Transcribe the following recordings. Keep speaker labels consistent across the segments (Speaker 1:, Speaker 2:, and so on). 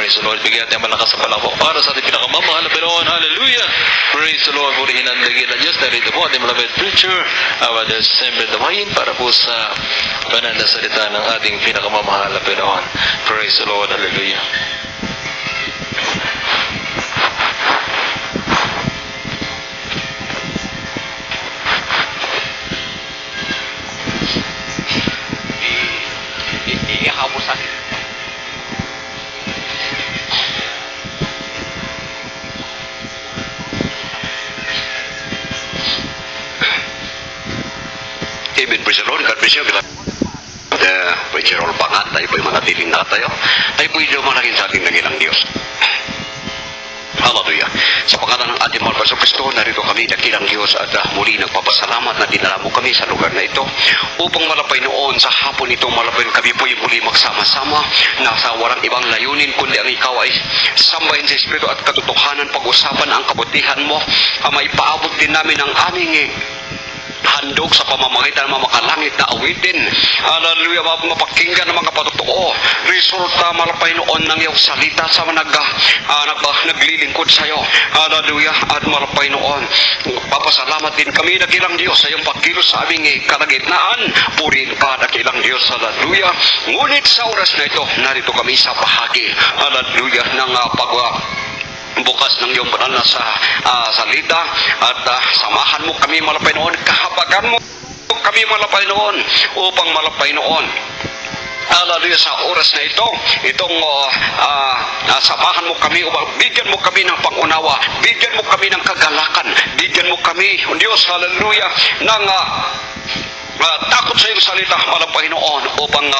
Speaker 1: Praise the Lord. Bigyan natin ang malakas sa palakpak para sa ating pinakamamahal na Panginoon. Hallelujah. Praise the Lord. Purihin ang dakilan Diyos. Narito po ating beloved preacher, Father December Damayin, para po sa banal na salita ng ating pinakamamahal na Panginoon. Praise the Lord. Hallelujah.
Speaker 2: Ihabos sa akin.
Speaker 3: Amen. Praise the Lord. God bless you. Preacher Roll Pangat, tayo po'y manatiling na tayo. Tayo po'y lumalangin sa ating nagilang Diyos. Hallelujah. Sa pangalan ng ating mahal sa Kristo, narito kami, dakilang Diyos, at muli nagpapasalamat na dinala mo kami sa lugar na ito upang malapay noon sa hapon ito, malapay kami po'y muli magsama-sama na sa walang ibang layunin kundi ang ikaw ay sambahin sa Espiritu at katotohanan, pag-usapan ang kabutihan mo, may paabot din namin ang aming handog sa pamamagitan ng mga makalangit na awitin. Hallelujah, mga pakinggan ng mga patotoo. Resulta malapay noon ng iyong salita sa naglilingkod sa iyo. Hallelujah, at malapay noon. Papasalamat din kami, dakilang Diyos, sa iyong pagkilos sa aming kalagitnaan. Purihin ka, dakilang Diyos. Hallelujah. Ngunit sa oras na ito, narito kami sa bahagi. Hallelujah, ng bukas ng iyong banal na sa salita at samahan mo kami malapay noon, kahabagan mo kami malapay noon upang malapay noon. Hallelujah, sa oras na itong samahan mo kami, bigyan mo kami ng pangunawa, bigyan mo kami ng kagalakan, bigyan mo kami, Diyos, hallelujah, ng takot sa iyong salita, malapay noon, upang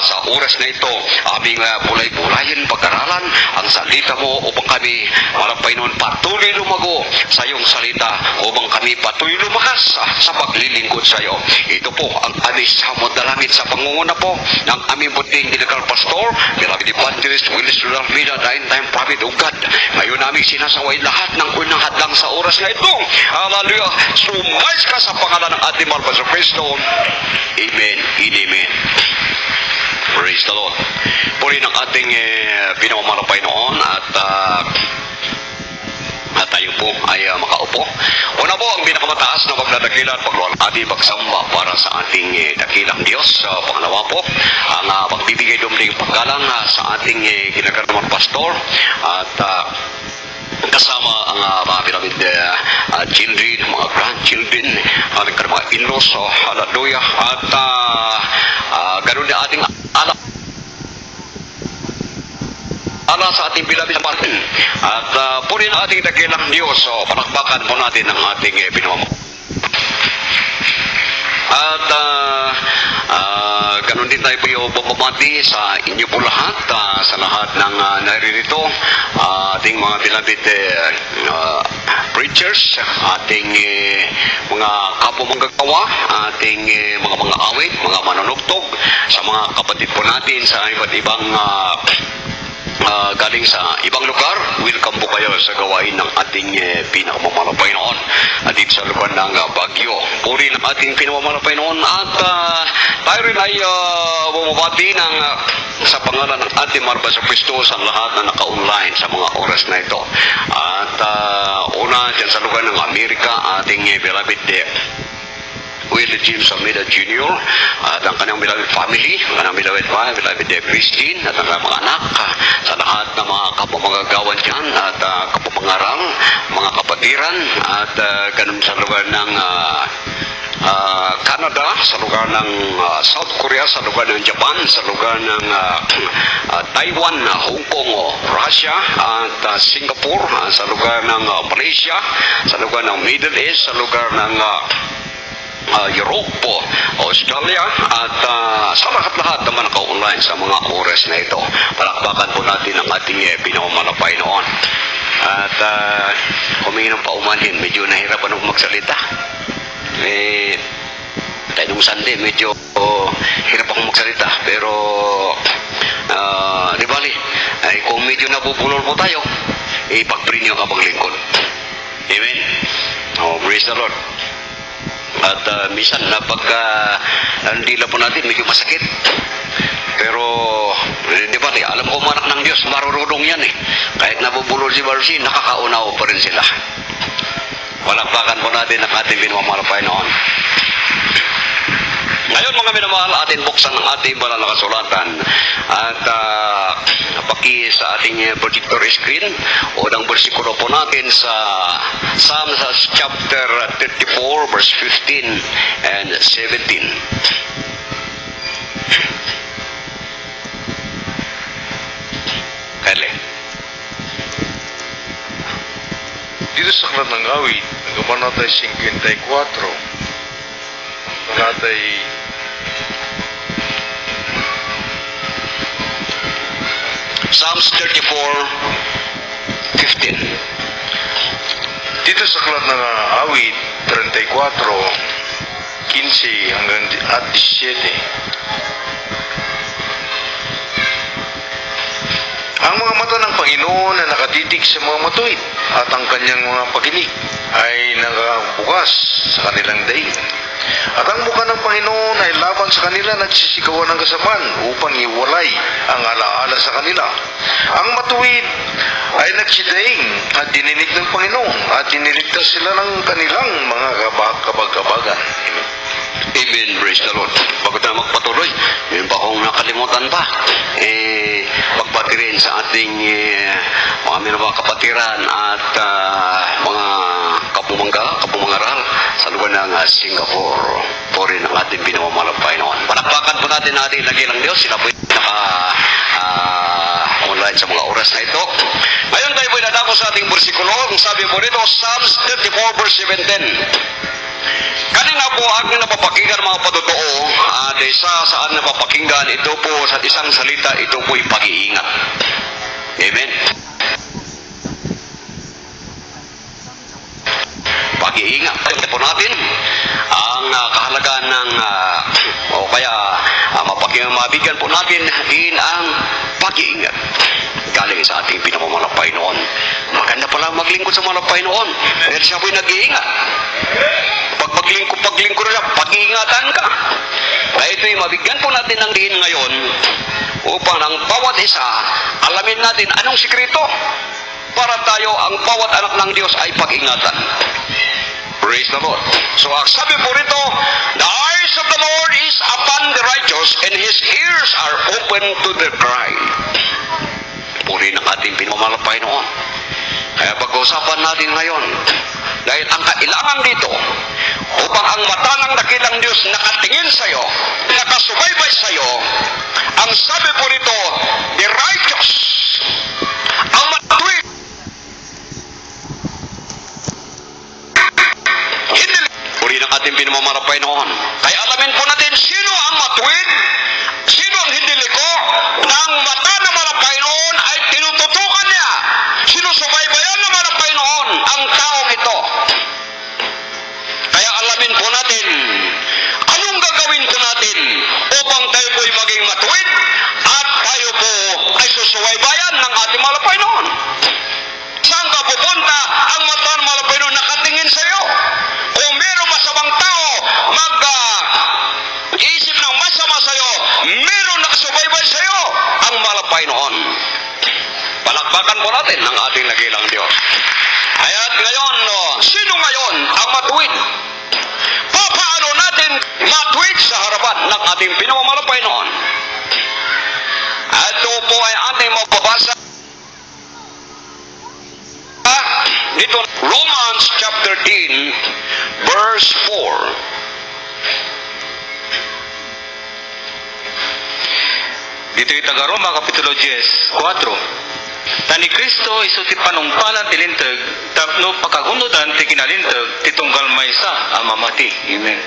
Speaker 3: sa oras na ito, aming bulay-bulayin, pag-aralan ang salita mo, upang kami malapay noon patuloy lumago sa iyong salita, upang kami patuloy lumakas sa paglilingkod sa iyo. Ito po ang aming samod na langit sa pangunguna po ng aming buting dinakal pastor, beloved evangelist Willis Rudalmina, time prophet of God. Ngayon namin sinasaway lahat ng unang hadlang sa oras na ito. Hallelujah. Sumays ka sa pangalan ng ating mahal sa Kristo. Amen. Amen. Praise the Lord. Puri ng ating pinamamalapay noon at tayo po ay makaupo. Una po ang pinakamataas na pagdadakila at pagluwalhati, pagsamba para sa ating dakilang Diyos. Pangalawa po, ang pagbibigay dumling paggalang sa ating kinagaraman pastor at kasama ang mga beloved children, mga grandchildren, mga in-laws, hallelujah, at ganun na ating ala sa ating beloved Martin. At punin ang ating dakilang Diyos, palakpakan po natin ang ating pinamamagitan. At ganun din tayo po yung bumabati sa inyo po lahat, sa lahat ng naririto, ating mga beloved preachers, ating mga kapwa-manggagawa, ating mga awit, mga manunugtog, sa mga kapatid po natin sa iba't ibang galing sa ibang lugar. Welcome po kayo sa gawain ng ating pinakamamalapay noon dito sa lugar ng Baguio. Puri ng ating pinakamamalapay noon at tayo rin ay bumabati sa pangalan ng ating mahal sa Kristo sa lahat na naka-online sa mga oras na ito. At una dyan sa lugar ng Amerika, ating beloved Willie James Almeida Jr. at ang kanyang beloved family, ang kanyang beloved Christine at ang mga anak, sa lahat ng mga kapamagagawan dyan at kapamangarang, mga kapatiran at ganun sa lugar ng Canada, sa lugar ng South Korea, sa lugar ng Japan, sa lugar ng Taiwan, Hong Kong, Russia at Singapore, sa lugar ng Malaysia, sa lugar ng Middle East, sa lugar ng Europe, Australia at sa lahat-lahat naman naka-online sa mga oras na ito. Palakpakan po natin ang ating pinamamalapay noon. At kuminang paumanhin, medyo nahirapan ako magsalita. Tayo nung Sunday, medyo hirap akong magsalita. Pero di bali, kung medyo nabubulol po tayo, ipag-pray niyo ang abang lingkod. Amen. Praise the Lord. At minsan napagka ang dila po natin medyo masakit. Pero, di ba, alam ko mga anak ng Diyos, marurunong yan eh. Kahit nabubulol si Marcy, nakakaunaw pa rin sila. Palakpakan po natin ang ating pinamamahal pa noon. Ngayon mga minamahal, atin buksan ang ating banal na kasulatan at sa ating projector screen o ng bersikulo po natin sa Psalms chapter 34 verse 15 and 17. Kale.
Speaker 2: Dito sa aklat ng awit, kabanatay 54, kabanatay
Speaker 3: Psalms 34:15.
Speaker 2: dito sa aklat ng awit 34, 15 hanggang at 17. Ang mga mata ng Panginoon na nakatitig sa mga matuwid at ang kanyang mga pakinig ay nakabukas sa kanilang daig. At ang mukha ng Panginoon ay laban sa kanila nagsisigawan ng kasamaan upang iwalay ang alaala sa kanila. Ang matuwid ay nagsidaing at dininig ng Panginoon at diniligtas sila ng kanilang mga kabag-kabagan. Amen.
Speaker 3: Amen. Praise the Lord. Bago tayo magpatuloy, yun pa kung nakalimutan pa, pagbati rin sa ating mga minamahal kapatiran at mga kapumangaral sa lugar ng Singapore. Po rin ang ating pinamamahal ng Panginoon. Palakpakan po natin ating nagilang Diyos. Sila po online sa mga oras na ito. Ngayon tayo po inadako sa ating bersikulo. Ang sabi po rito, Psalms 34 verse 17. Kanina po aking napapakinggan mga patotoo at isa sa aking napapakinggan, ito po sa isang salita, ito po'y pag-iingat. Amen. Pag-iingat. Ito po natin ang kahalagaan ng o kaya mabigyan po natin din ang pag-iingat. Galing sa ating pinamamahal ng Panginoon. Maganda pala maglingkod sa mga Panginoon. Dahil siya po'y nag-iingat. Pag paglingkod na siya, pag-iingatan ka. Kaya ito'y mabigyan po natin ng diin ngayon upang ang bawat isa, alamin natin anong sikreto para tayo, ang bawat anak ng Diyos ay pag-ingatan. Praise the Lord. So, sabi po rito, the eyes of the Lord is upon the righteous and His ears are open to their cry. Puri ng ating pinamamahal ng Panginoon. Kaya pag-uusapan natin ngayon, dahil ang kailangan dito, upang ang mata ng dakilang Diyos nakatingin sa iyo, nakasubaybay sa iyo, ang sabi po rito, the righteous, ang matuwid, hindi, puri ng ating pinamamahal ng Panginoon. Kaya alamin po natin, sino ang matuwid, sino ang hindi liko, ng mata ng mga Panginoon ay tinututukan niya. Sinusubaybayan ng mga Panginoon ang taong ito. Kaya alamin po natin, anong gagawin po natin upang tayo po'y maging matuwid at tayo po ay susubaybayan ng ating mga Panginoon. Saan ka pupunta, ang mata ng mga Panginoon nakatingin sa iyo. Kung mayroong masamang tao, mag-isip ng masama sa iyo, mayroong nakasubaybay sa iyo, ang mga Panginoon. Palakpakan po natin ng ating nagilang Diyos. Kaya't ngayon, sino ngayon ang matuwid? Paano natin matuwid sa harapan ng ating pinamamahal ng Panginoon? Ito po ay ating mababasa dito, Romans chapter 10 verse 4.
Speaker 1: Dito'y taga-Roma, Kapitulo 10, 4. Tani Kristo isuti panungpalan tilintag, tapno pagkagunudan ti kinalintag, titunggal maysa ang mamati. Amen.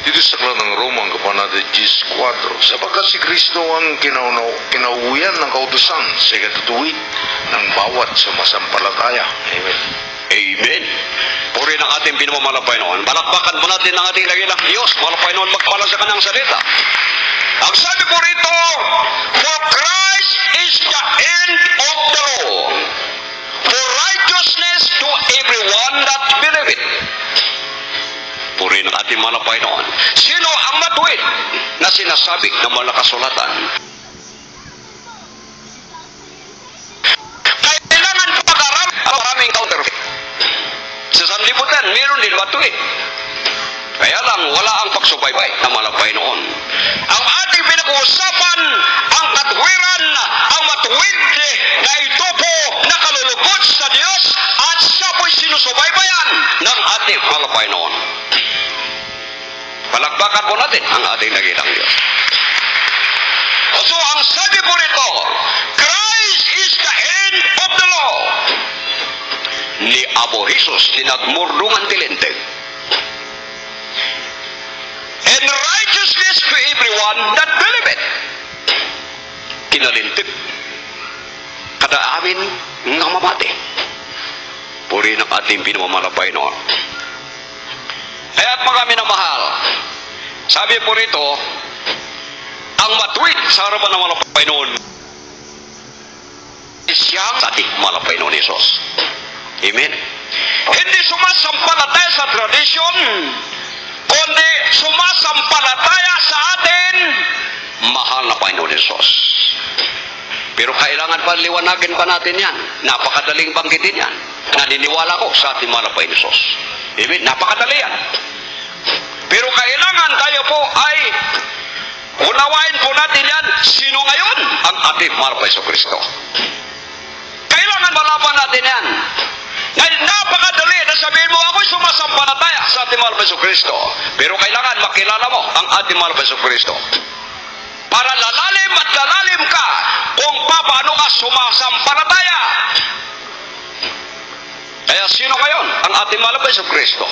Speaker 2: Dito sa aklat ng Roma, ang kabanatay 10:4, sapagkat si Kristo ang kinauwian ng kautusan sa ikatutuwid ng bawat sumasampalataya. Amen.
Speaker 3: Amen. Puri ng ating pinamamahal ng Panginoon. Balakbakan po natin ng ating nagilang Diyos. Mahal ng Panginoon, magpala sa kanyang salita. Ang sabi po rito, for Christ is the end of the law, for righteousness to everyone that believeth. Puri ng ating mahal ng Panginoon. Sino ang ang matuwid na sinasabi ng malakasulatan. Kailangan pag-aralan ang maraming counterfeit. Sa sanlibutan, meron din matuwid. Kaya lang, wala ang pagsubaybay na malabay noon. Ang ating pinag-uusapan, ang katwiran, ang matuwid na ito po nakalulugod sa Diyos at siya po'y sinusubaybayan ng ating malabay noon. Palakpakan po natin ang ating nagilang Diyos. So, ang sabi po rito, Christ is the end of the law. Ni Abo Jesus, tinagmurdungan tilinteg. And righteousness to everyone that believeth. Kinalintig. Kada amin nga mamati. Puri ng ating pinamamalabay noon. Kaya't mga minamahal, sabi po rito, ang matuwid sa harapan ng malapay noon, siyang sa ating malapay noon, Isos. Amen. Hindi sumasampalataya sa tradisyon, kundi sumasampalataya sa atin, mahal na Panginoon Isos. Pero kailangan pa liwanagin pa natin yan. Napakadaling banggitin yan. Naniniwala ko sa ating mahal na Panginoon Isos. Amen. Napakadali yan. Pero kailangan tayo po ay unawain po natin yan. Sino ngayon? Ang ating mahal na Kristo. Kailangan malaman natin yan. Napakadali na sabihin mo, ako'y sumasampalataya sa ating mahal na Kristo. Pero kailangan makilala mo ang ating mahal na Kristo. Para lalalim at lalalim ka kung paano ka sumasampalataya. Kaya sino ngayon ang ating mahal na Kristo?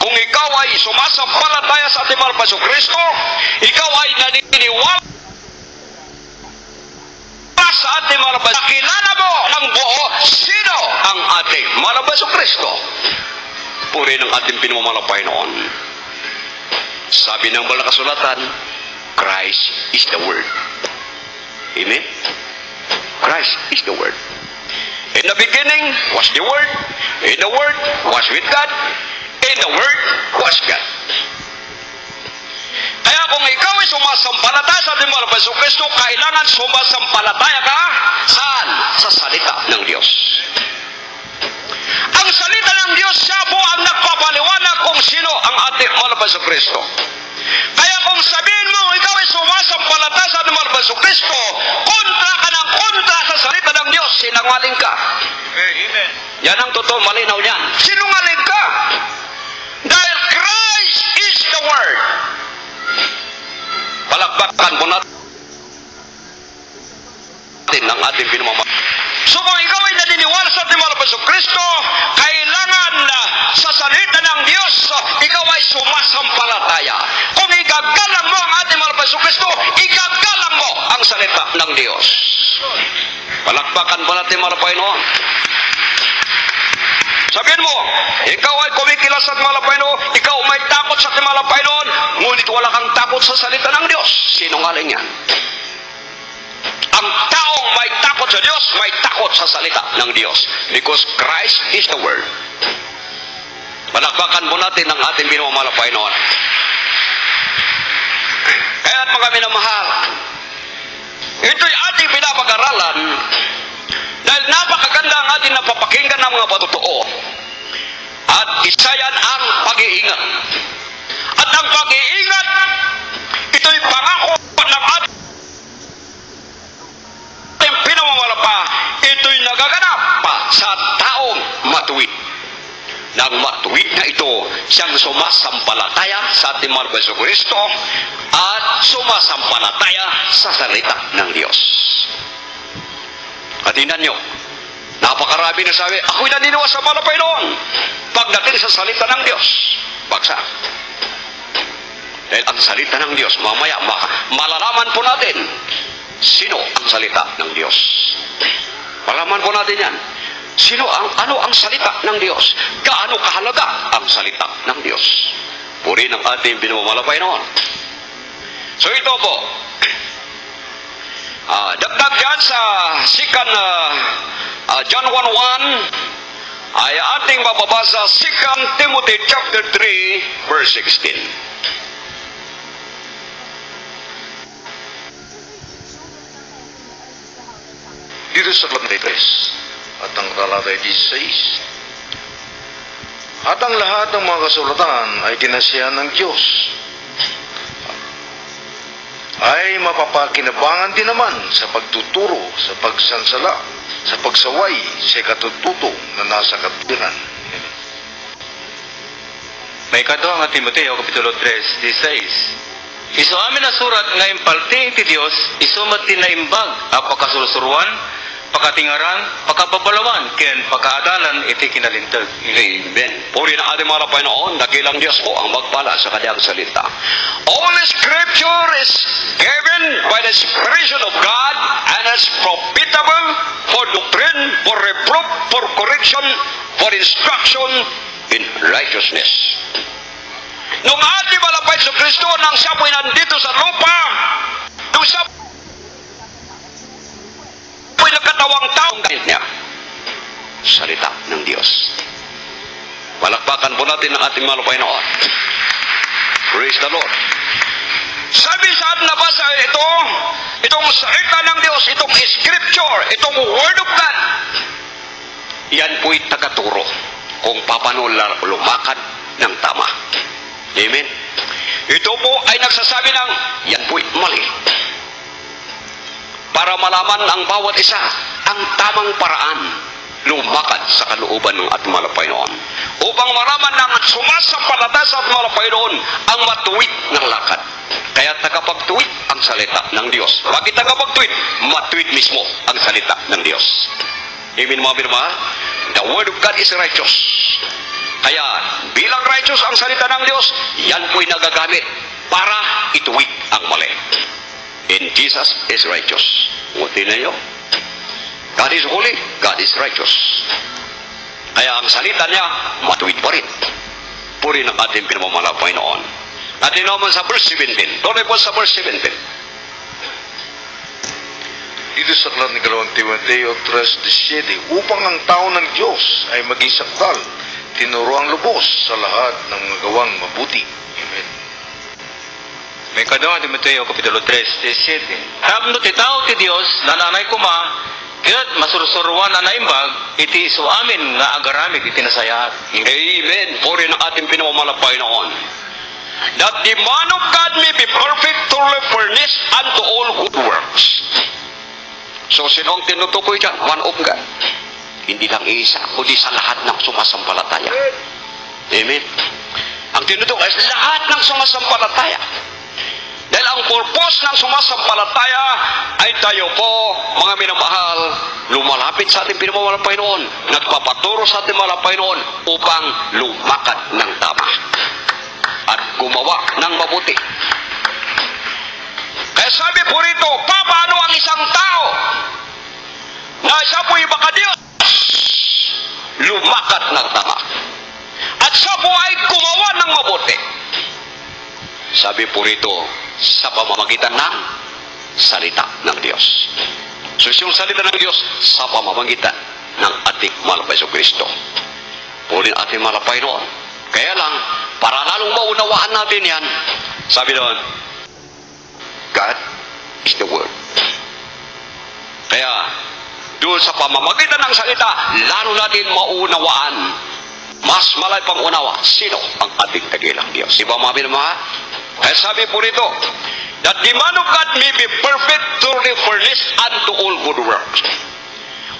Speaker 3: Kung ikaw ay sumasampalataya sa ating mahal na Kristo, ikaw ay naniniwala sa ating mahal na Kristo. Kilala mo ng buo sino ang ating mahal na Kristo. Puri ng ating pinamamalapay noon. Sabi ng balakasulatan, Christ is the Word. Amen? Christ is the Word. In the beginning was the Word. In the Word was with God. In the Word was God. Kaya kung ikaw ay sumasampalataya sa ating mahal na Kristo, kailangan sumasampalataya ka saan? Sa salita ng Diyos. Ang salita ng Diyos, siya po ang nagpapaliwanag kung sino ang ating mahal na Kristo. Kaya kung sabihin mo, ikaw ay sumasampalataya sa ating mahal na Kristo, kontra ka ng kontra sa salita ng Diyos, sinungaling ka.
Speaker 2: Amen.
Speaker 3: Yan ang totoo, malinaw niyan. Sinungaling ka. Dahil Christ is the Word. Palakpakan po natin ng ating pinamamahay. So kung ikaw ay naniniwala sa ating mahal na Kristo, kailangan na sa salita ng Diyos, ikaw ay sumasampalataya. Kung igagalang mo ang ating mahal na Kristo, igagalang mo ang salita ng Diyos. Palakpakan po natin mga Panginoon. Sabihin mo, ikaw ay kumikilos sa mahal na Panginoon, ikaw may takot sa mahal na Panginoon, ngunit wala kang takot sa salita ng Diyos. Sinungaling yan. Ang taong may takot sa Diyos, may takot sa salita ng Diyos. Because Christ is the Word. Palakpakan mo natin ang ating pinamamahal na Panginoon. Kaya't mga minamahal, ito'y ating pinapag-aralan dahil napakaganda ang ating napapakinggan ng mga patotoo. At isa yan ang pag-iingat. At ang pag-iingat, ito'y pangako ng ating pinamamalapa, ito'y nagaganap pa sa taong matuwid. Nang matuwid na ito, siyang sumasampalataya sa ating mahal na Kristo at sumasampalataya sa salita ng Diyos. At tingnan nyo, napakarami na sabi, ako'y naniniwala sa mahal na Panginoon. Pagdating sa salita ng Diyos, bagsak. Dahil ang salita ng Diyos, mamaya malalaman po natin sino ang salita ng Diyos. Malaman po natin yan. Ano ang salita ng Diyos? Gaano kahalaga ang salita ng Diyos? Puri ng ating pinamamalapay noon. So ito po, dagdag yan sa sikan John 1:1 ay ating mababasa 2 Timothy chapter 3 verse 16.
Speaker 2: dito sa Lamantes at ang talata 16. At ang lahat ng mga kasulatan ay kinasiyahan ng Diyos ay mapapakinabangan din naman sa pagtuturo, sa pagsansala, sa pagsaway, sa katututo na nasa katwiran.
Speaker 1: May kadwa nga Timoteo, Kapitulo 3, 16. Isu amin na surat nga impalting ti Dios, isumat ti naimbag, apakasursuruan, pakatingaran, pakababalawan, ken pakaadalan iti kinalintag.
Speaker 3: Amen. Puri na ating mga Panginoon, dakilang Diyos po ang magpala sa kanyang salita. All Scripture is given by the inspiration of God and is profitable for doctrine, for reproof, for correction, for instruction in righteousness. Nung ating malapay sa Kristo nang siya po'y nandito sa lupa, nung siya po'y nagkatawang taong dahil niya, salita ng Diyos. Palakpakan po natin ang ating malapay noon. Praise the Lord. Sabi saan nabasa ito, itong salita ng Diyos, itong scripture, itong word of God, yan po'y tagaturo kung paano lumakad ng tama. Amen. Ito po ay nagsasabi ng yan po'y mali. Para malaman ang bawat isa ang tamang paraan lumakad sa kalooban ng ating mga Panginoon. Upang malaman ng sumasampalataya sa ating mga Panginoon ang matuwid ng lakad. Kaya tagapagtuwid ang salita ng Diyos. Bakit tagapagtuwid? Matuwid mismo ang salita ng Diyos. Amen mga minamahal? The word of God is righteous. Kaya bilang righteous ang salita ng Diyos, yan po'y nagagamit para ituwid ang mali. And Jesus is righteous. Ngutin na nyo. God is holy, God is righteous. Kaya ang salita niya, matuwid pa rin. Puri ng ating pinamamala Panginoon. Atin naman sa verse 17. Doon po sa verse 17.
Speaker 2: Dito sa aklat ni 2 Timoteo 3:17, upang ang tao ng Diyos ay maging sakdal, tinuro ang lubos sa lahat ng mga gawang mabuti. Amen.
Speaker 1: May kadwa nga Timoteo, Kapitulo 3, 17. Habno ti tao ti Dios, nananay kuma, ket masursuruan na naimbag, iti isu amin nga agaramid iti nasayat.
Speaker 3: Amen. Puri ng ating pinamamala Panginoon. That the man of God may be perfect, thoroughly furnished unto all good works. So, sino ang tinutukoy dyan? One of God. Hindi lang isa, kundi sa lahat ng sumasampalataya. Amen. Ang tinutukoy ay lahat ng sumasampalataya. Dahil ang purpose ng sumasampalataya ay tayo po, mga minamahal, lumalapit sa ating pinamamalang Panginoon, nagpapaturo sa ating mga Panginoon upang lumakad ng tama at gumawa ng mabuti. Kaya sabi po rito, paano ang isang tao na siya po'y makadiyos lumakad ng tama at siya po ay gumawa ng mabuti? Sabi po rito, sa pamamagitan ng salita ng Diyos. So yung salita ng Diyos sa pamamagitan ng ating mahal na Jesucristo. Pulin ating mahal na Panginoon. Kaya lang, para lalong maunawaan natin yan, sabi doon, God is the Word. Kaya, doon sa pamamagitan ng salita, lalo natin maunawaan, mas malay pang unawa, sino ang ating dakilang Diyos. Diba mga minamahal? Kaya sabi po rito, that the man of God may be perfect, thoroughly furnished unto all good works.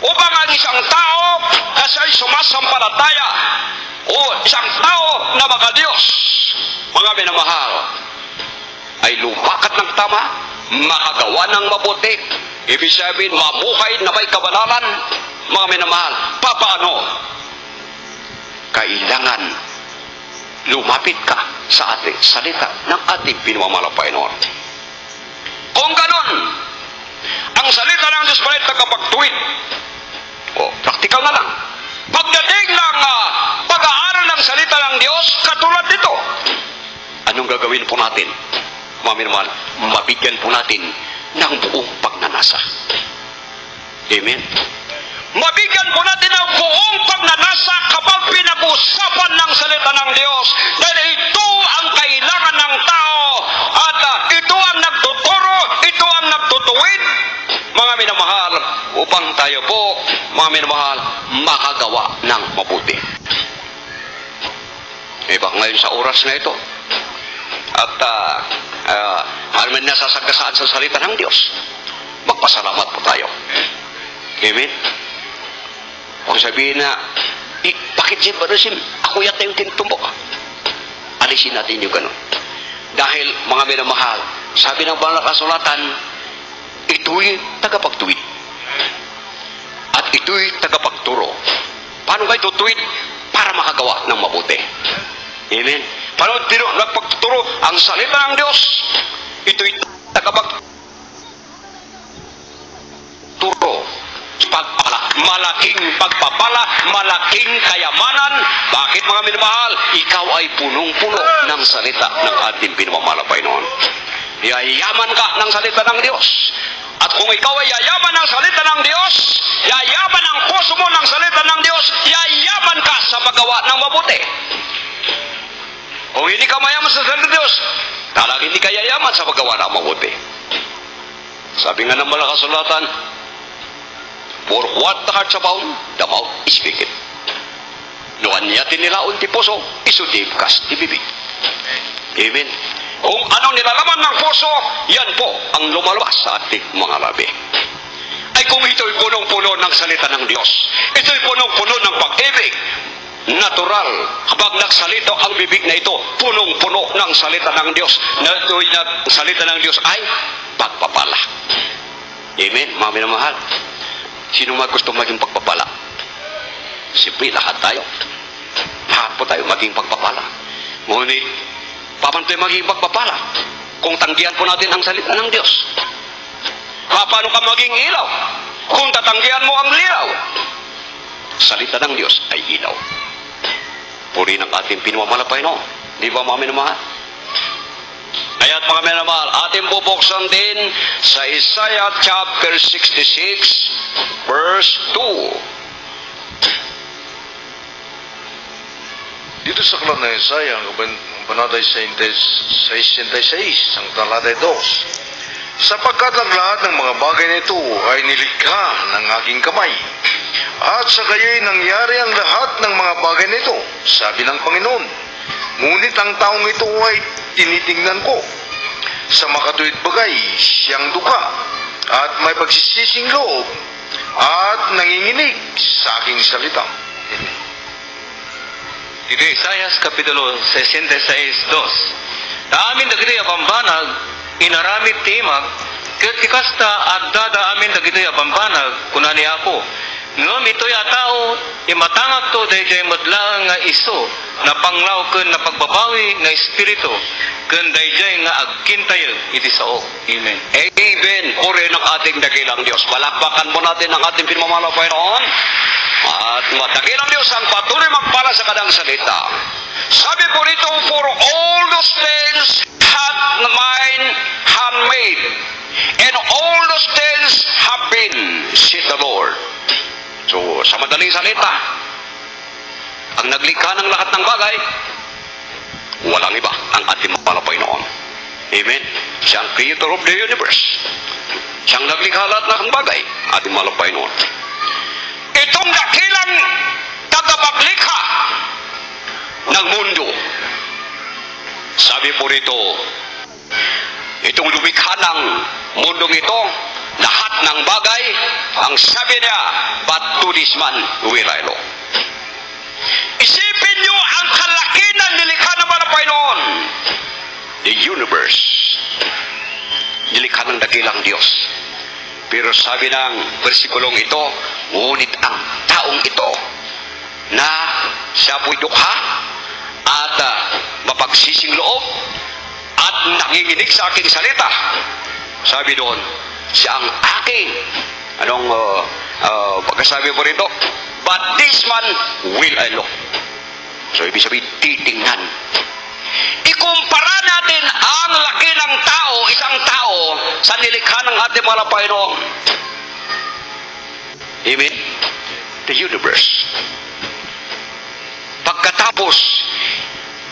Speaker 3: Upang ang isang tao kasi ay sumasampalataya o isang tao na makadiyos, mga minamahal, ay lumakad ng tama, makagawa ng mabuti, ibig sabihin, mamuhay na may kabanalan, mga minamahal, paano? Kailangan lumapit ka sa ating salita ng ating pinamamalang Panginoon. Kung ganon, ang salita ng Diyos pa rin tagapagtuwid. Praktikal na lang. Pagdating ng pag-aaral ng salita ng Diyos, katulad nito, anong gagawin po natin? Maminamahal, mabigyan po natin ng buong pagnanasa. Amen? Mabigyan po natin ng buong pagnanasa kapag pinag-usapan ng salita ng Diyos. Dahil ito ang kailangan ng tao at ito ang nagtuturo, ito ang nagtutuwid mga minamahal, upang tayo po, mga minamahal, makagawa ng mabuti. Diba, ngayon sa oras na ito, at alam na nasasagasaan sa salita ng Diyos, magpasalamat po tayo. Amen? Kung sabihin na, bakit si Barasim? Ako yata yung tinutumbok. Alisin natin yung ganun. Dahil, mga minamahal, sabi ng banal na kasulatan, ito'y tagapagtuwid. At ito'y tagapagturo. Paano ba ito tuwid? Para makagawa ng mabuti. Amen? Paano nagpagtuturo ang salita ng Diyos? Ito'y tagapagturo. Pagpala. Malaking pagpapala, malaking kayamanan. Bakit, mga minamahal? Ikaw ay punong-puno ng salita ng ating pinamamalabay noon. Yayaman ka ng salita ng Diyos. At kung ikaw ay yayaman ng salita ng Diyos, yayaman ang puso mo ng salita ng Diyos, yayaman ka sa paggawa ng mabuti. Kung hindi ka mayaman sa salita ng Diyos, talagang hindi ka yayaman sa paggawa ng mabuti. Sabi nga ng malakas kasulatan, for what the heart abound, the mouth speaketh. Noan niya tinilaon ti puso, isudib kas ti bibig. Amen. Kung anong nilalaman ng puso, yan po ang lumalabas sa ating mga labi. Ay kung ito'y punong-puno ng salita ng Diyos, ito'y punong-puno ng pag-ibig, natural, kapag nagsalita ang bibig na ito, punong-puno ng salita ng Diyos, na ito'y salita ng Diyos ay pagpapala. Amen, mga minamahal. Sino man gusto maging pagpapala? Siyempre, lahat tayo. Lahat po tayo maging pagpapala. Ngunit, paano tayo maging pagpapala? Kung tanggihan po natin ang salita ng Diyos. Paano ka maging ilaw? Kung tatanggihan mo ang lilaw. Salita ng Diyos ay ilaw. Puri ng ating pinamamalabay, no? Di ba, mga minamahal? Kaya't mga minamahal, ating bubuksan din sa Isaiah chapter 66, verse 2.
Speaker 2: Dito sa aklat ng Isaiah, ang Banatay 66, ang talatay 2. Sapagkat ang lahat ng mga bagay na ito ay nilikha ng aking kamay. At sa kayo'y nangyari ang lahat ng mga bagay na ito, sabi ng Panginoon. Ngunit ang taong ito ay tinitingnan ko. Sa makatuwid bagay, siyang duka, at may pagsisising loob, at nanginginig sa aking salita. Amen.
Speaker 1: Dito Isaiah Kapitulo 66:2. Amin dagiti abambanag, inaramid ti imag, ket ikasta at dada amin dagiti abambanag, kunani ako. Ngam ito'y atao, imatangag to dayjay madlaang nga iso, na panglaw ken na pagbabawi nga espiritu, ken dayjay nga agkintayo iti sao. Amen.
Speaker 3: Amen. Puri ng ating dakilang Diyos. Palakpakan mo natin ang ating pinamamalabay noon. At madakilang Diyos ang patuloy magpala sa kadang salita. Sabi po rito, for all those things hath mine hand made, and all those things have been, said the Lord. So, sa madaling salita, ang naglikha ng lahat ng bagay, walang iba ang ating mapalapay noon. Amen? Siya ang creator of the universe. Siyang naglikha lahat ng bagay, ating malapay noon. Itong dakilang tagapaglikha ng mundo, sabi po rito, itong lumikha ng mundong ito, lahat ng bagay, ang sabi niya, but to this man will I look. Isipin niyo ang kalaki ng nilikha ng malapay noon. The universe. Nilikha ng dakilang Diyos. Pero sabi ng versikulong ito, ngunit ang taong ito na siya po'y dukha at mapagsising loob at nanginginig sa aking salita. Sabi doon, siya ang aking, pagkasabi mo rito, but this man will I look. So, ibig sabihin, titingnan. Ikumpara natin ang laki ng tao, isang tao, sa nilikha ng ating malapay noon. Amen? The universe. Pagkatapos,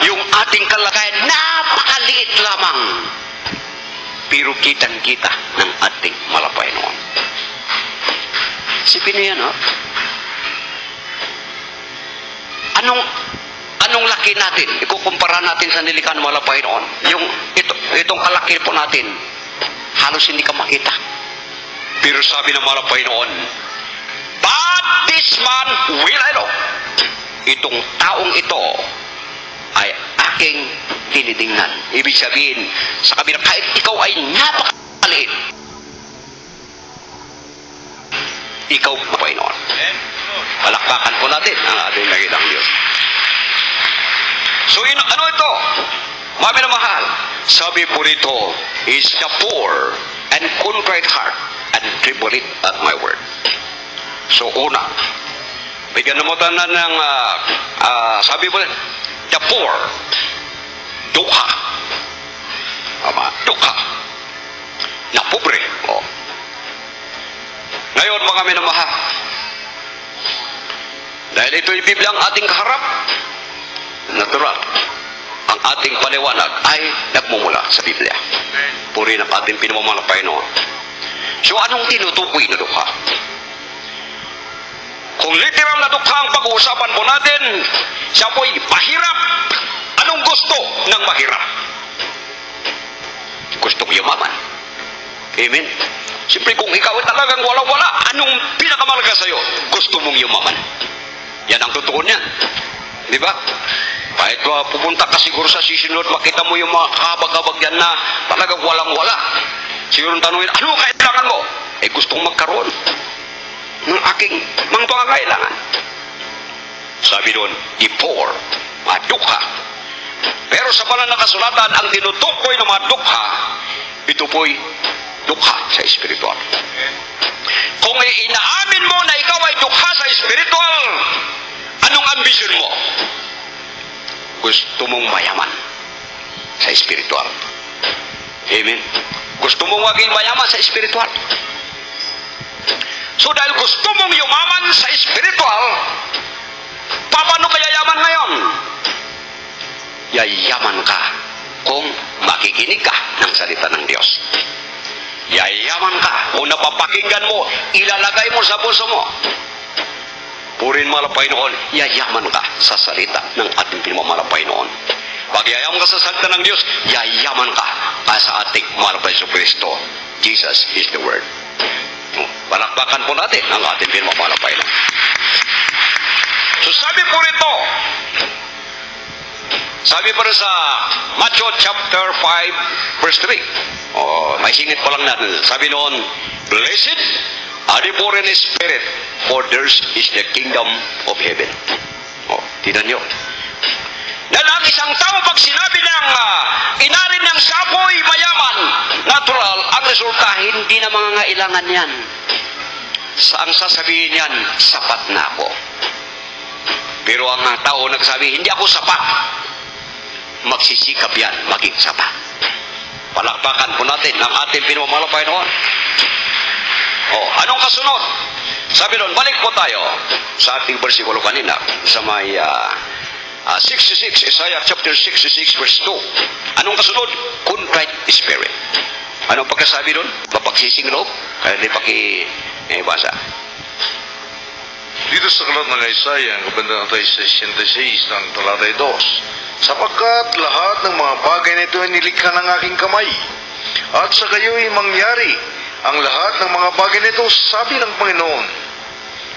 Speaker 3: yung ating kalagayan, napakaliit lamang. Pero kitang-kita ng ating malapay noon. Sipin niyo yan, ha? Anong laki natin? Ikukumpara natin sa nilikha ng malapay noon. Itong kalaki po natin, halos hindi ka makita. Pero sabi ng malapay noon, but this man will I know. Itong taong ito ay aking tinitingnan. Ibig sabihin, sa kabila, kahit ikaw ay napakaliit, ikaw malapay noon. Palakpakan po natin ang ating nakitang Diyos. So, ano ito? Mami na mahal, sabi po rito, is the poor and contrite heart and tremble at my word. So, una, bigyan mo tanan ng, sabi po, the poor, dukha. Dukha. Na pobre. Oh. Ngayon, mga minamahal, dahil ito'y Biblia ang ating kaharap, natural, ang ating paliwanag ay nagmumula sa Biblia. Puri ng ating pinamamalapay noon. So, anong tinutukoy na dukha? Kung literal na dukha ang pag-uusapan po natin, siya po'y mahirap. Anong gusto ng mahirap? Gustong yumaman. Amen? Siyempre, kung ikaw ay talagang wala-wala, anong pinakamalaga sa'yo? Gusto mong yumaman. Yan ang totoo niyan. Di ba? Kahit pupunta ka siguro sa sisinod, makita mo yung mga kabag-kabag yan na talagang walang-wala. Siguro tanungin, ano kailangan mo? Eh, gustong magkaroon ng aking mga pangangailangan. Sabi doon, the poor, madukha. Pero sa pala nakasulatan, ang tinutukoy ng mga dukha, ito po'y dukha sa espiritual. Kung inaamin mo na ikaw ay dukha sa espiritual, anong ambisyon mo? Gusto mong mayaman sa espiritual. Amen. Gusto mong maging mayaman sa espiritual. So dahil gusto mong yumaman sa espiritual, paano ka yayaman ngayon? Yayaman ka kung makikinig ka ng salita ng Diyos. Yayaman ka kung napapakinggan mo, ilalagay mo sa puso mo. Purin malapay noon, yayaman ka sa salita ng ating pinamamalapay noon. Pag yayaman ka sa salita ng Diyos, yayaman ka sa ating malapay sa Kristo. Jesus is the Word. Palakpakan po natin ang ating pinamamalapay noon. So sabi po rito, sabi pa rin sa Matthew chapter 5 verse 3. May singit pa lang natin. Sabi noon, blessed are the poor in spirit, for theirs is the kingdom of heaven. Tignan nyo. Na lang isang tao pag sinabi ng inarin ng sapoy mayaman, natural, ang resulta, hindi na mga ngailangan yan. Ang sasabihin yan, sapat na ako. Pero ang tao nagsabi, hindi ako sapat. Magsisikap yan, maging sapat. Palakpakan po natin ang ating pinamamalapay noon. Anong kasunod? Sabi doon, balik po tayo sa ating versikulo kanina sa may 66, Isaiah chapter 66 verse 2. Anong kasunod? Contrite spirit. Anong pagkasabi doon? Mapagsising loob? Kaya hindi pakibasa.
Speaker 2: Dito sa kalat ng Isaiah, ang kabandatang 66 ng talatay 2, sapagkat lahat ng mga bagay na ito ay nilikha ng aking kamay, at sa kayo'y mangyari ang lahat ng mga bagay nito, sabi ng Panginoon.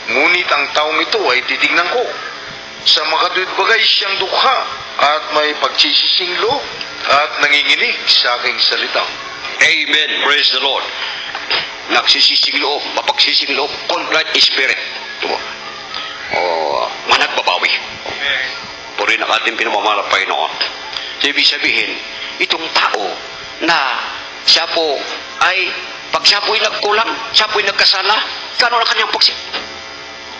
Speaker 2: Ngunit ang taong ito ay titignan ko. Sa makatuwid bagay siyang dukha at may pagsisising loob at nanginginig sa aking salita.
Speaker 3: Amen. Praise the Lord. Nagsisising loob, mapagsising loob, contrite spirit. Managbabawi. Puri na ating pinamamalapay noon. So, ibig sabihin, itong tao na siya po ay pag siya po'y nagkulang, siya po'y nagkasala, gano'n ang kanyang pagsisisi?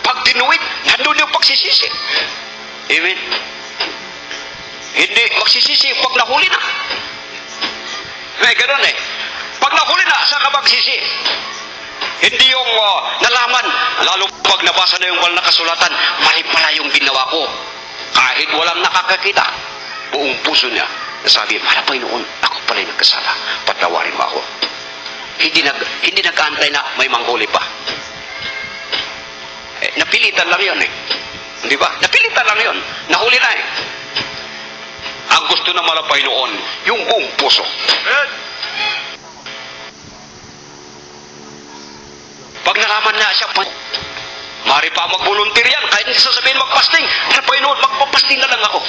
Speaker 3: Pag tinuwid, nandun yung pagsisisi. Amen? Hindi magsisisi pag nahuli na. May gano'n eh. Pag nahuli na, saka magsisi. Hindi yung nalaman, lalo pag nabasa na yung wala na kasulatan, mali pala yung ginawa ko. Kahit walang nakakakita, buong puso niya, nasabi, malapay noon, ako pala yung nagkasala, patawarin mo ako. Hindi nag-aantay na may manghuli pa. napilitan lang yun eh. Di ba? Napilitan lang yun. Nahuli na eh. Ang gusto ng malapay noon, yung buong puso. Pag nalaman na siya, mari pa mag-volunteer yan, kahit hindi sasabihin mag-fasting, malapay noon, magpapasting na lang ako.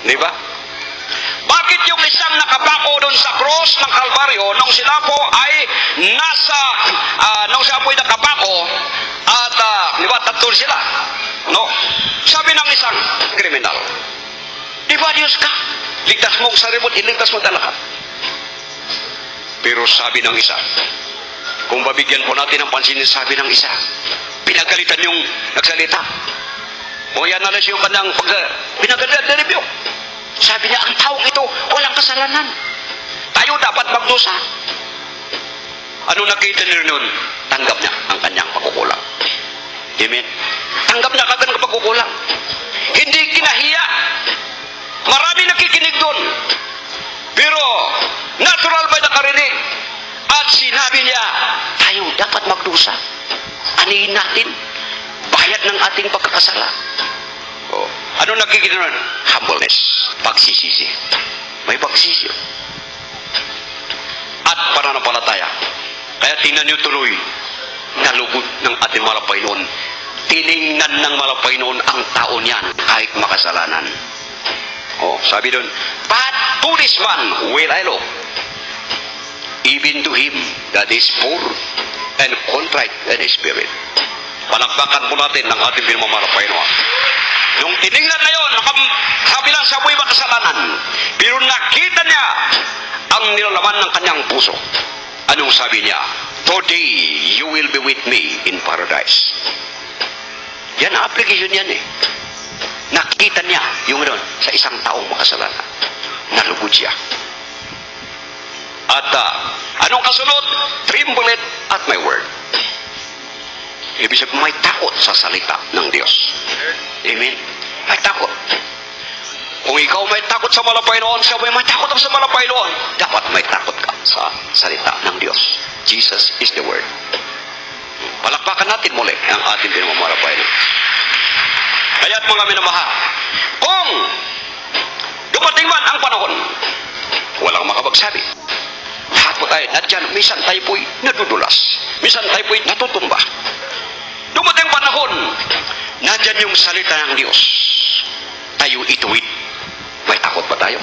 Speaker 3: Di ba? Bakit yung isang nakapako doon sa cross ng Kalbaryo nung sila po ay nung siya po ay nakapako at di ba tatlo sila, no? Sabi ng isang kriminal, di ba Diyos ka? Ligtas mo ang sarili mo, iligtas mo talaga. Pero sabi ng isa, kung babigyan po natin ng pansin, sabi ng isa, pinagalitan yung nagsalita. O yan alas yung kanyang pinagalitan na review. Sabi niya, ang taong ito, walang kasalanan. Tayo dapat magdusa. Ano nakita niyo nun? Tanggap niya ang kanyang pagkukulang. Amen? Tanggap niya kagad ang pagkukulang. Hindi kinahiya. Marami nakikinig doon. Pero, natural ba nakarinig? At sinabi niya, tayo dapat magdusa. Anihin natin. Bayad ng ating pagkakasala. Oh. Ano nakikita nun? Humbleness. Pagsisisi. May pagsisisi. At pananampalataya. Kaya tingnan niyo tuloy, nalugod ng ating malapay noon. Tiningnan ng malapay noon ang tao niyan kahit makasalanan. Oh, sabi doon, but to this man will I look, even to him that is poor and contrite in spirit. Palakpakan po natin ng ating pinamamalapay noon. Nung tiningnan na yun, sabi lang siya po'y makasalanan. Pero nakita niya ang nilalaman ng kanyang puso. Anong sabi niya? Today, you will be with me in paradise. Yan ang application yan eh. Nakita niya yung doon sa isang taong makasalanan. Nalugod siya. At anong kasunod? Tremble at my word. Ibig sabihin, may takot sa salita ng Diyos. Amen? May takot. Kung ikaw may takot sa malapay noon, siya may takot sa malapay noon, dapat may takot ka sa salita ng Diyos. Jesus is the word. Palakpakan natin muli ang ating pinamamalapay noon. Kaya't mga minamahal, kung dumating man ang panahon, walang makapagsabi. Lahat po tayo, nadyan, minsan tayo po'y nadudulas. Minsan tayo po'y natutumba. Dumating panahon, nandyan yung salita ng Diyos. Tayo ituwid. May takot ba tayo?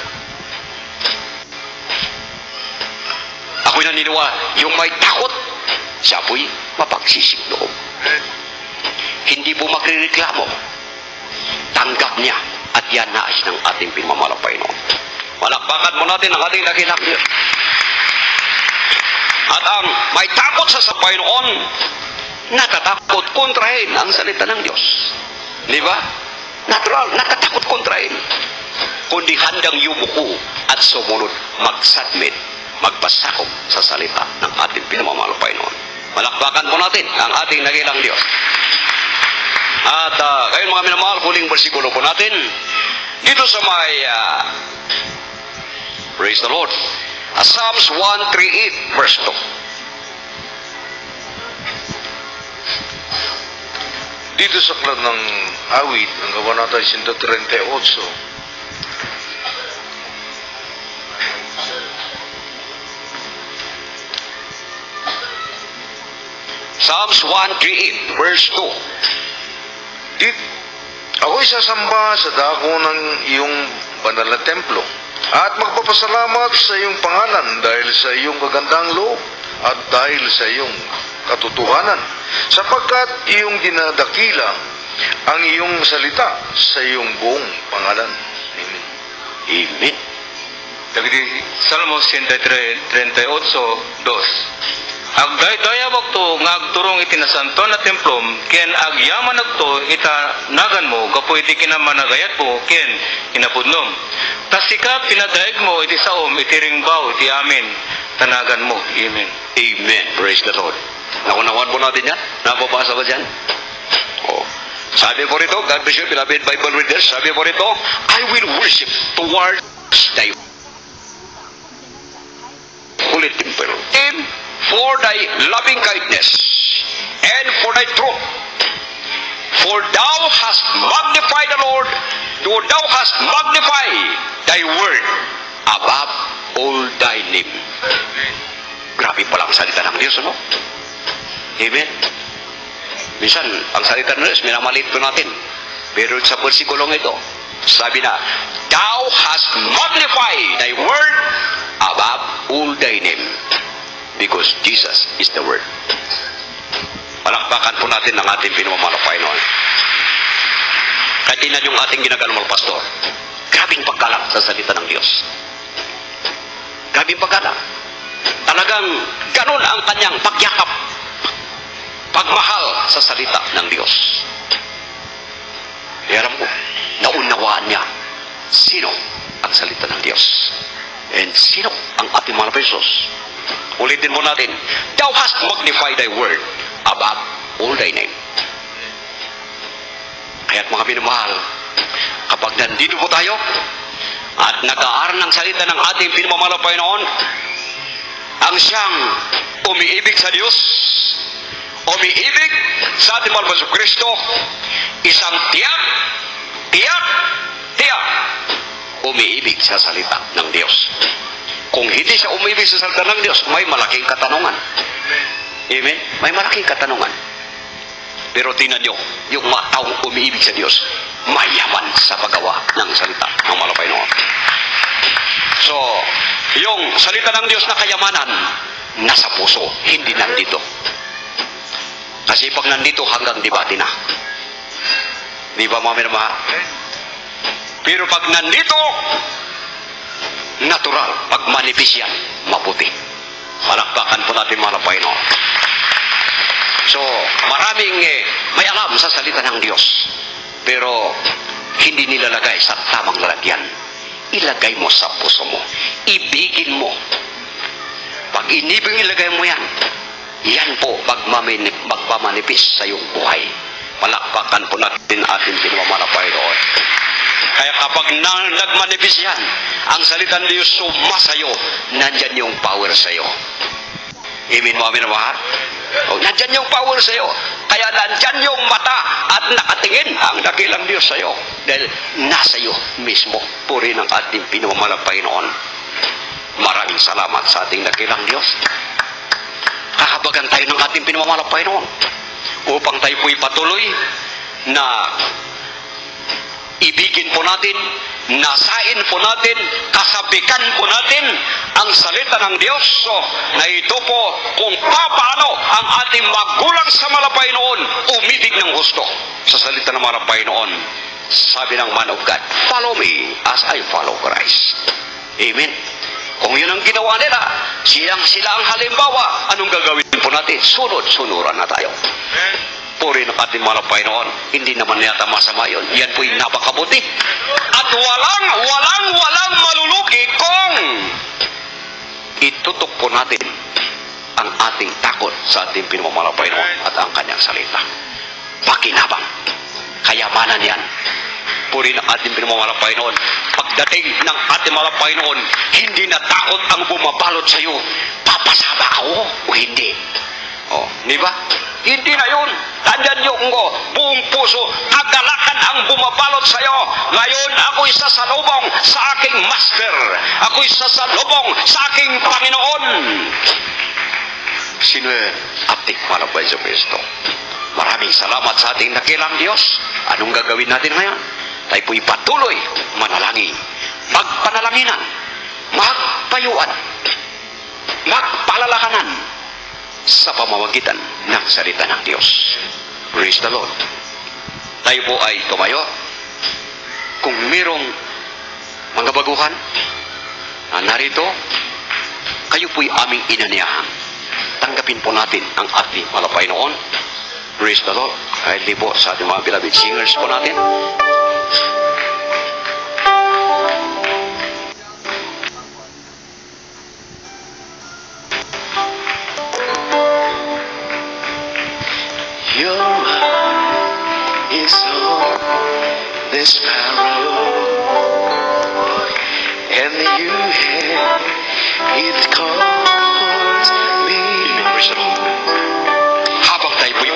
Speaker 3: Ako'y naniniwala, yung may takot, siya po'y mapagsisig loob. Hindi po magrereklamo. Tanggap niya at yan naas ng ating pinamamalapay noon. Malakpakan mo natin ang ating nakilak niya. At ang may takot sa sapay noon, natatakot kontrahin ang salita ng Diyos. Di ba? Natural, natatakot kontrahin. Kundi handang yumuko at sumunod, magsubmit, magpasakop sa salita ng ating pinamamalapay noon. Malakpakan po natin ang ating nagilang Diyos. At kayo mga minamahal, huling bersikulo po natin dito sa may praise the Lord, Psalms 138 verse 2.
Speaker 2: Dito sa aklat ng awit, ang kabanata 138,
Speaker 3: Psalms 138 verse 2.
Speaker 2: ako'y sasamba sa dako ng iyong banal na templo at magpapasalamat sa iyong pangalan dahil sa iyong kagandang loob at dahil sa iyong katotohanan, sapagkat iyong dinadakila ang iyong salita sa iyong buong pangalan. Amen.
Speaker 3: Amen.
Speaker 1: Salmos 138, 2. Agdaya waktu ngagturong iti nasanto na templom, ken agyaman nagto ita nagan mo, kapo iti kinamanagayat mo, ken kinapudnom. Tasika pinadaig mo iti saom, iti ringbaw, iti amin, tanagan mo. Amen.
Speaker 3: Amen. Praise the Lord. Nakunawan po natin yan? Nababasa ba dyan? Oh. Sabi po rito, God bless you, beloved Bible readers, sabi po rito, I will worship towards thy holy temple. And for thy loving kindness and for thy truth. For thou hast magnified the Lord, thou hast magnified thy word above all thy name. Grabe pala ang salita ng Diyos, ano? Amen? Minsan, ang salita ng Diyos, minamalit po natin. Pero sa versikulong ito, sabi na, thou hast magnified thy word above all thy name. Because Jesus is the word. Palakpakan po natin ang ating pinamamalakay noon. Kahit tingnan yung ating ginagalang pastor, grabing paggalang sa salita ng Diyos. Grabing paggalang. Talagang ganun ang kanyang pagyakap, pagmahal sa salita ng Diyos. Alam ko, naunawaan niya sino ang salita ng Diyos. And sino ang ating mga pesos. Ulitin mo natin, thou hast magnified thy word above all thy name. Kaya't mga minamahal, kapag nandito po tayo at nag-aaral ng salita ng ating pinamamahal na Panginoon, ang siyang umiibig sa Diyos, umiibig sa ating mahal na Kristo, isang tiyak, umiibig sa salita ng Diyos. Kung hindi siya umiibig sa salita ng Diyos, may malaking katanungan. Amen? May malaking katanungan. Pero tingnan nyo, yung mga taong umiibig sa Diyos, mayaman sa paggawa ng salita ng malapay noon. So, yung salita ng Diyos na kayamanan, nasa puso, hindi nandito. Kasi pag nandito, hanggang debate na. Di ba mga minamahal? Pero pag nandito, natural, pag manipis yan, mabuti. Palakpakan po natin mga Panginoon. So, maraming may alam sa salita ng Diyos. Pero, hindi nilalagay sa tamang lalagyan. Ilagay mo sa puso mo. Ibigin mo. Pag ilagay mo yan, yan po magpamanipis sa iyong buhay. Palakpakan po natin ating pinamamalapay doon. Kaya kapag nagmanipis yan, ang salita ng Diyos sumasayo, nandyan yung power sa iyo. Amen mo, amin naman. Nandyan yung power sa iyo. Kaya nandyan yung mata at nakatingin ang dakilang Diyos sa iyo. Dahil nasa iyo mismo. Puri ng ating pinamamalampay noon. Maraming salamat sa ating dakilang Diyos. Kakabagan tayo ng ating pinamamalampay noon. Upang tayo po'y patuloy na ibigin po natin, nasain po natin, kasabikan po natin ang salita ng Diyos. So, na ito po kung paano ang ating magulang sa malapay noon umibig ng gusto sa salita ng malapay noon. Sabi ng man of God, follow me as I follow Christ. Amen. Kung yun ang ginawa nila, sila ang halimbawa, anong gagawin po natin? Sunod-sunuran na tayo. Puri ng ating mga Panginoon, hindi naman yata masama yun. Yan po'y napakabuti. At walang malulugi kung itutok po natin ang ating takot sa ating pinamamalang Panginoon at ang kanyang salita. Pakinabang. Kayamanan yan. Puri ng ating pinamamalang Panginoon. Pagdating ng ating mga Panginoon, hindi na takot ang bumabalot sa iyo. Papasama ako o hindi. Oh, di ba? Hindi na yun. Tandaan nyo ko, buong puso, kagalakan ang bumabalot sa iyo. Ngayon, ako'y sasalubong sa aking master. Ako'y sasalubong sa aking Panginoon. Sino yun? Ating malabay sa Kristo. Maraming salamat sa ating dakilang Diyos. Anong gagawin natin ngayon? Tayo po'y patuloy manalangin. Magpanalanginan. Magpayuan. Magpalalakanan sa pamamagitan ng salita ng Diyos. Praise the Lord. Tayo po ay tumayo. Kung mayroong mga baguhan na narito, kayo po'y aming inaniyahan. Tanggapin po natin ang ating malapay noon. Praise the Lord. Kahit di po sa ating mga beloved singers po natin.
Speaker 4: Your heart is on this sparrow, and you have it calls me.
Speaker 3: Habang tayo po'y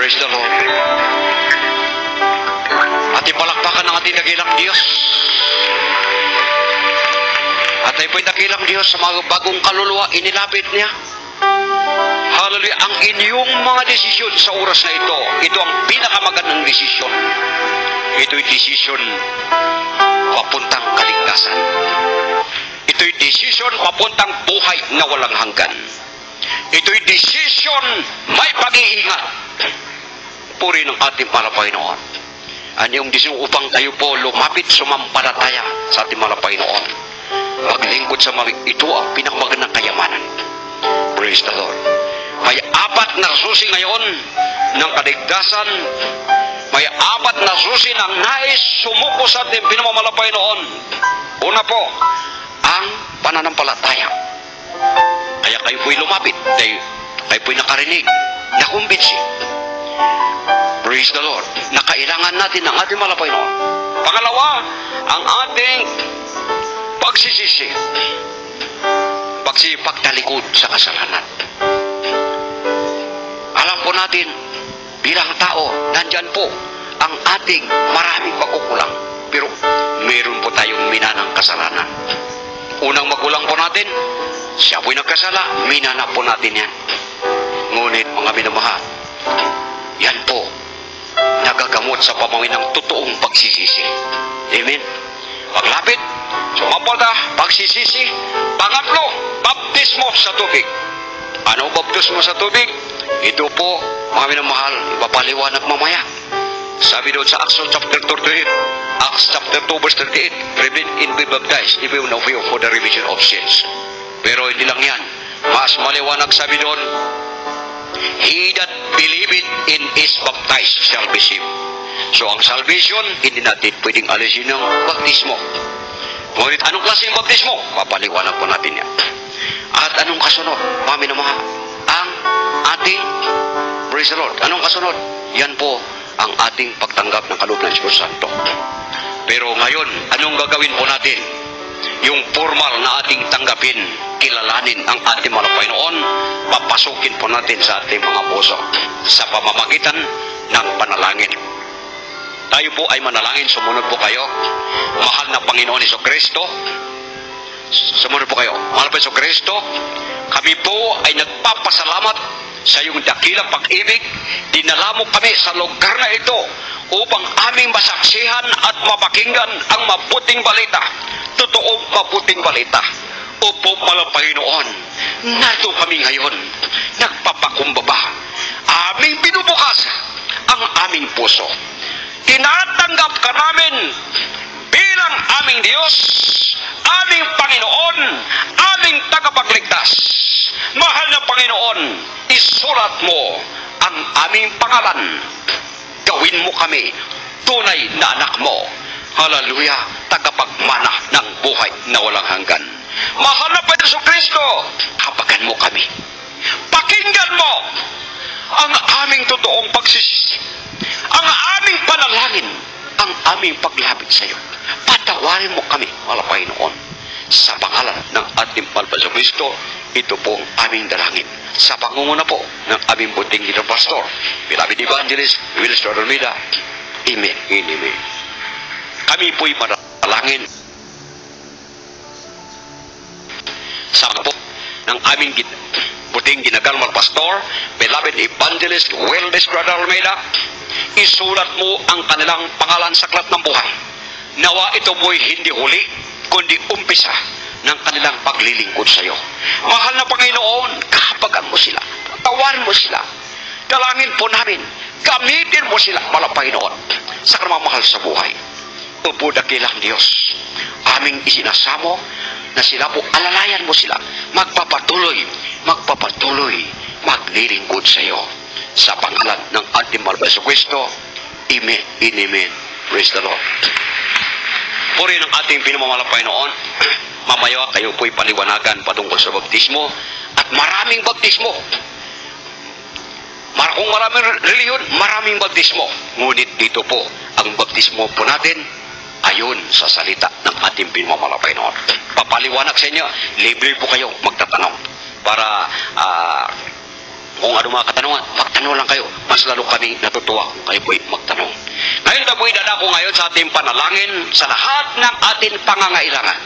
Speaker 3: Praise the Lord. Ating palakpakan ng ating dakilang Diyos. At ay po'y dakilang Diyos sa mga bagong kaluluwa, inilapit niya. Hallelujah. Ang inyong mga desisyon sa oras na ito ang pinakamagandang desisyon. Ito'y desisyon papuntang kaligtasan. Ito'y desisyon papuntang buhay na walang hanggan. Ito'y desisyon may pag-iingat. Puri ng ating Panginoon. Anyong desisyon upang tayo po lumapit sumampalataya sa ating Panginoon. Maglingkod sa mga ito ang pinakamagandang kayamanan. Praise the Lord. May 4 na susi ngayon ng kaligtasan. May 4 na susi ng nais sumuko sa ating pinamamalapay noon. Una po, ang pananampalataya. Kaya kayo po'y lumapit. Kayo po'y nakarinig, nakumbinsi. Praise the Lord. Na kailangan natin ng ating malapay noon. Pangalawa, ang ating pagsisisi. Pagtalikod sa kasalanan. Alam po natin, bilang tao, nandyan po ang ating maraming pagkukulang. Pero meron po tayong minanang kasalanan. Unang magulang po natin, siya po'y nagkasala, minana po natin yan. Ngunit mga minamahal, yan po, nagagamot sa pamamagitan ng totoong pagsisisi. Amen. Paglapit, sumapalda, pagsisisi. Pangatlo, baptismo sa tubig. Ano baptismo sa tubig? Ito po, mga minamahal, ipapaliwanag mamaya. Sabi doon sa Acts chapter 38, Acts chapter 2 verse 38, repent and be baptized if you know for the remission of sins. Pero hindi lang yan. Mas maliwanag sabi doon, he that believeth in is baptized shall be saved. So ang salvation, hindi natin pwedeng alisin ng baptismo. Ngunit anong klaseng baptismo? Papaliwanag po natin yan. At anong kasunod? Mami na mga, ang ating, praise the Lord, anong kasunod? Yan po ang ating pagtanggap ng kaloob ng Espiritu Santo. Pero ngayon, anong gagawin po natin? Yung formal na ating tanggapin, kilalanin ang ating mga Panginoon, papasukin po natin sa ating mga puso sa pamamagitan ng panalangin. Tayo po ay manalangin, sumunod po kayo. Mahal na Panginoon Jesucristo, sumunod po kayo. Mahal na Jesucristo, kami po ay nagpapasalamat sa iyong dakilang pag-ibig. Dinala mo kami sa lugar na ito upang aming masaksihan at mapakinggan ang mabuting balita. Totoong mabuting balita. Opo, mahal na Panginoon, narito kami ngayon, nagpapakumbaba. Aming binubukas ang aming puso. Tinatanggap ka namin bilang aming Diyos, aming Panginoon, aming tagapagligtas. Mahal na Panginoon, isulat mo ang aming pangalan. Gawin mo kami tunay na anak mo. Hallelujah, tagapagmana ng buhay na walang hanggan. Mahal na Panginoon Jesucristo, habagan mo kami. Pakinggan mo ang aming totoong pagsisisi, ang aming panalangin, ang aming paglapit sa iyo. Patawarin mo kami, mahal na Panginoon. Sa pangalan ng ating mahal na Jesucristo, ito po ang aming dalangin. Sa pangunguna po ng aming buting little pastor, Beloved Evangelist Willis Almeida. Amen. Amen. Kami po'y manalangin sa po ng aming buting ginagalmal pastor, Beloved Evangelist Willis Almeida. Isulat mo ang kanilang pangalan sa aklat ng buhay. Nawa ito po'y hindi huli, kundi umpisa ng kanilang paglilingkod sa iyo. Mahal na Panginoon, kahabagan mo sila. Tawarin mo sila. Dalangin po namin. Gamitin mo sila, mahal na Panginoon, sa kamamahal sa buhay. Opo, dakilang Diyos, aming isinasamo na sila po, alalayan mo sila. Magpapatuloy, maglilingkod sa iyo. Sa pangalan ng ating mahal na Jesucristo. Amen. Amen. Praise the Lord. Puri ng ating pinamamalang Panginoon, mamaya kayo po'y paliwanagan patungkol sa baptismo at maraming baptismo. Kung maraming reliyon, maraming baptismo. Ngunit dito po, ang baptismo po natin ayon sa salita ng ating pinamamalang Panginoon. Papaliwanag sa inyo, libre po kayo magtatanong para kung ano mga katanungan, magtanong lang kayo. Mas lalo kami natutuwa kung kayo po'y magtanong. Ngayon tapo'y dadako ngayon sa ating panalangin sa lahat ng ating pangangailangan.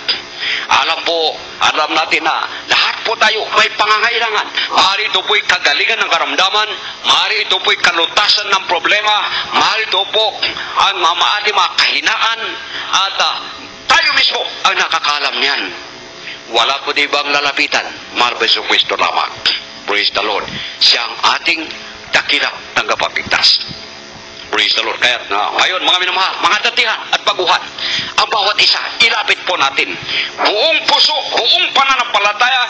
Speaker 3: Alam natin na lahat po tayo may pangangailangan. Maaari ito po'y kagalingan ng karamdaman, maaari ito po'y kalutasan ng problema, maaari ito po ang ating mga kahinaan, at tayo mismo ang nakakalam niyan. Wala po di bang lalapitan? Marbeso Cristo lamang. Praise the Lord. Siya ang ating dakilang tagapagligtas. Praise the Lord. Kaya ngayon, mga minamahal, mga datihan at baguhan, ang bawat isa, ilapit po natin. Buong puso, buong pananampalataya,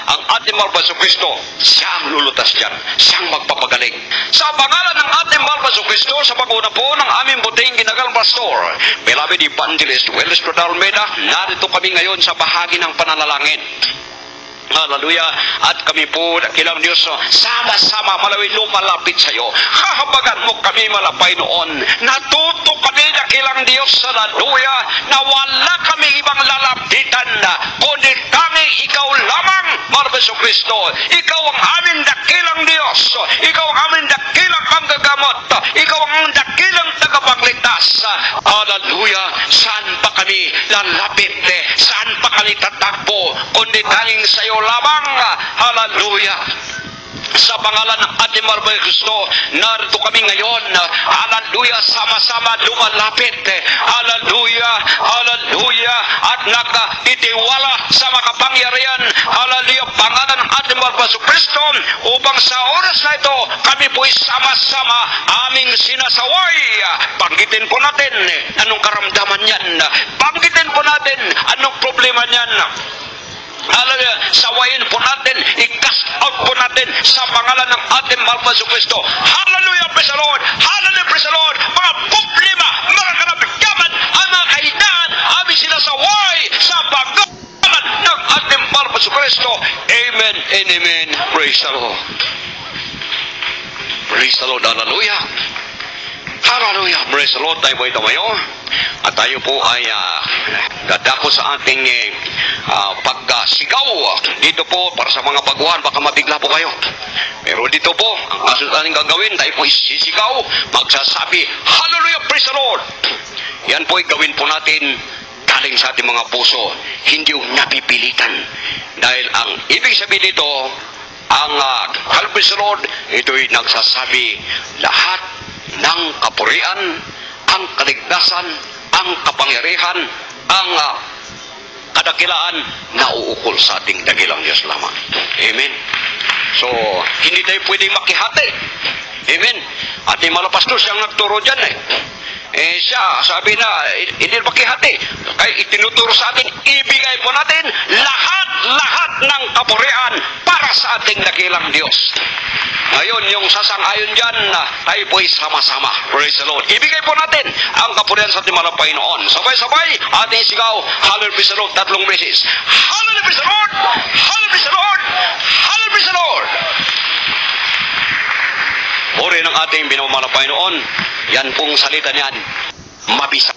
Speaker 3: ang ating Marbeso Cristo, siya ang lulutas dyan. Siya ang magpapagaling. Sa pangalan ng ating Marbeso Cristo, sa pag-una po ng aming buting ginagalang pastor, beloved evangelist Wells Almeida, narito kami ngayon sa bahagi ng pananalangin. Hallelujah. At kami po, dakilang Diyos, sama-sama lumalapit sa iyo. Hahabagan mo kami malapay noon. Natuto kami, dakilang Diyos, hallelujah, na wala kami ibang lalapitan kundi tanging ikaw lamang, Marbeso Cristo. Ikaw ang aming dakilang Diyos. Ikaw ang aming dakilang manggagamot. Ikaw ang aming dakilang tagapagligtas. Hallelujah. Saan pa kami lalapit? Saan pa kami tatakbo? Kundi tanging sa iyo lamang. Hallelujah. Sa pangalan ng ating Marbeso Cristo, narito kami ngayon. Hallelujah. Sama-sama lumalapit. Hallelujah. Hallelujah. At nagtitiwala sa makapangyarihan. Hallelujah. Pangalan ng ating Marbeso Cristo, upang sa oras na ito, kami po'y sama-sama aming sinasaway. Banggitin po natin anong karamdaman yan. Banggitin po natin anong problema niyan. Hallelujah. Sawayin po natin, i-cast out po natin sa pangalan ng ating Marbeso Cristo. Hallelujah, praise the Lord. Hallelujah, praise the Lord. Mga problema, mga karapikaman, ang mga kahinaan, aming sinasaway sa pangalan ng ating Marbeso Cristo. Amen and amen. Praise the Lord. Praise the Lord. Hallelujah. Hallelujah. Praise the Lord. Tayo po ito ngayon. At tayo po ay dadako sa ating pagsigaw. Dito po, para sa mga baguhan, baka mabigla po kayo. Pero dito po, ang kasunod natin gagawin, tayo po isisigaw, magsasabi, Hallelujah, praise the Lord. Yan po ay gawin po natin galing sa ating mga puso, hindi yung napipilitan. Dahil ang ibig sabihin nito, ang praise the Lord, ito'y nagsasabi, lahat ng kapurian, ang kaligtasan, ang kapangyarihan, ang kadakilaan na uukol sa ating dakilang Diyos lamang. Amen. So, hindi tayo pwedeng makihati. Amen. Ating malapastor siyang nagturo dyan siya, sabi na, hindi makihati. Kaya itinuturo sa atin, ibigay po natin lahat ng kapurian para sa ating dakilang Diyos. Ngayon, yung sasang-ayon dyan, tayo po'y sama-sama. Praise the Lord. Ibigay po natin ang kapurian sa ating mga Panginoon. Sabay-sabay, ating sigaw, Hallelujah, praise the Lord, 3 beses. Hallelujah, praise the Lord! Hallelujah, praise the Lord! Hallelujah, praise the Lord! Puri ng ating binamahal na Panginoon, yan pong salita niyan, mabisa.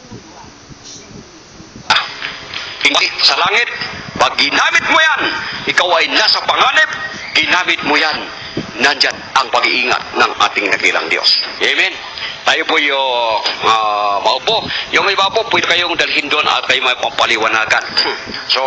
Speaker 3: Sa langit, pag ginamit mo yan, ikaw ay nasa panganib, ginamit mo yan, nandyan ang pag-iingat ng ating dakilang Diyos. Amen? Tayo po yung maupo. Yung iba po, pwede kayong dalhin doon at kayo may papaliwanagan. So,